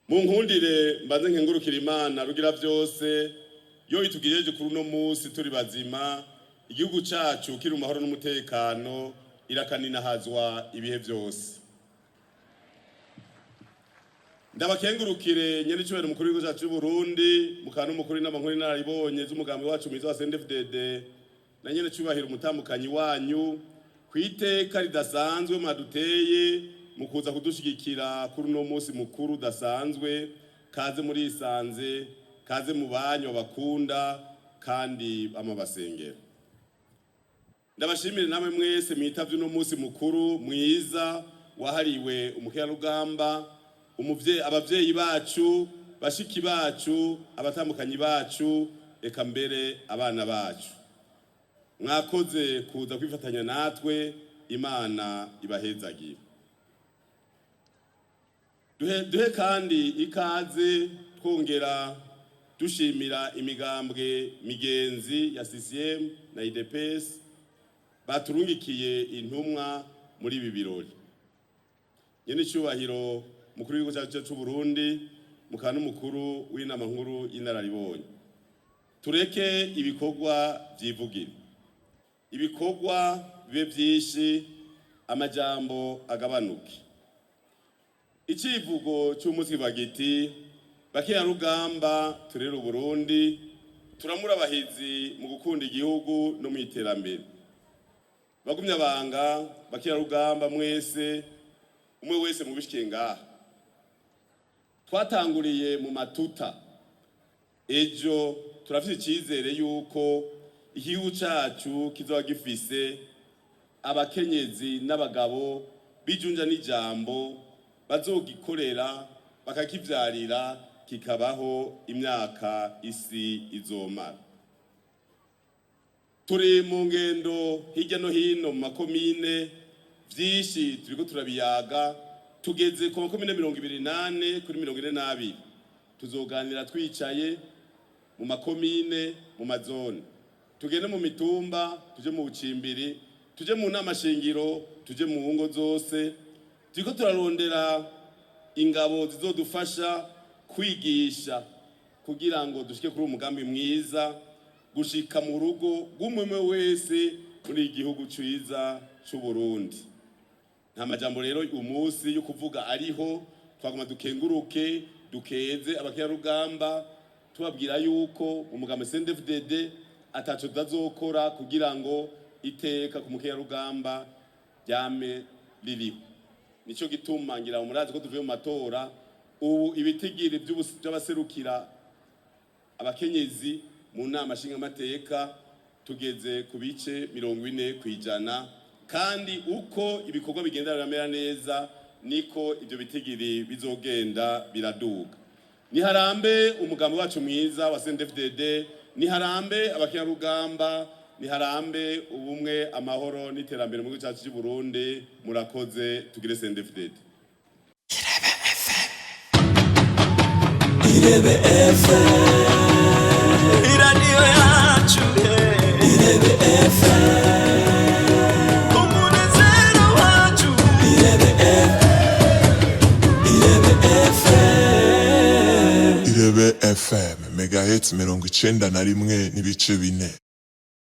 Munkundire mbanze nkengurukira Imana rugira byose yo itugijeje kuri uno munsi turi bazima igihugu cacu kiri mu mahoro n'umutekano irakanina ibihe byose. Ndabakengurukire nyene cyubera mukuru w'igihugu cyacu Burundi mukano mukuru n'abankuru n'araribonye z'umugambi wacu mwiza wa CNDD FDD na nyene cyubahira umutambukanyi wanyu kwiteka ridasanzwe maduteye mukuza kudushigikira kuri no munsi mukuru dasanzwe kaze muri isanze kaze mu banyo bakunda kandi amabasengera. Ndabashimire namwe mwese mwitavye no munsi mukuru mwiza wahariwe umukerarugamba abavyeyi bacu bashiki bacu abatambukanyi bacu eka mbere abana bacu. Mwakoze kuza kwifatanya natwe, Imana ibahezagira. Duhe kandi ikaze twongera dushimira imigambwe migenzi ya CCM na IDPS baturungikiye intumwa muri ibi birori. Nyene cyubahiro mukuru w'igihugu cyacu cy'u Burundi mukano mukuru w'inama nkuru y'inararibonye. Tureke ibikorwa byivugire. Ibikorwa bibe byinshi amajambo agabanuke. Ikivugo cy'umunsi bagiti bakirarugamba turera Burundi turamura abahizi mu gukunda igihugu no mu iterambere. Umunyamabanga bakirarugamba mwese umwe wese mu bishinga twatanguriye mu matuta ejo turafite icyizere yuko igihugu cyacu kizoba gifise abakenyezi n'abagabo bijunja n'ijambo bazogikorera bakakivyarira kikabaho imyaka isi izomara. Turi mu ngendo hirya no hino mu makomine vyinshi turiko turabiyaga tugeze ku makomine 28 kuri 42 tuzoganira twicaye mu makomine mu mazone tugende mu mitumba tuje mu bucimbiri tuje mu nama shingiro tuje mu ngo zose turiko turarondera ingabo zizodufasha kwigisha kugira ngo dushike kuri umugambi mwiza gushika mu rugo gumwe wese muri igihugu ciza cy'u Burundi. Nta majambo rero umunsi yo kuvuga ariho twaguma dukenguruke dukeze abakirarugamba tubabwira yuko umugambi CNDD FDD ataco dazokora kugira ngo iteka ku mukirarugamba ryame ririho. Nico gituma ngira umurazi ko tuvuye mu matora ubu ibitigiri by'abaserukira abakenyezi mu nama nshinga mateka tugeze ku bice 40% kandi uko ibikorwa bigenda biramera neza niko ibyo bitigiri bizogenda biraduga. Niharambe umugambi wacu mwiza wa CNDD FDD, niharambe abakirarugamba, niharambe ubumwe amahoro n'iterambere mu gihugu cyacu cy'u Burundi. Murakoze tugire CNDD FDD. IREBE FM iradiyo yacu IREBE FM umunezero wacu IREBE FM IREBE FM megahertz 91.4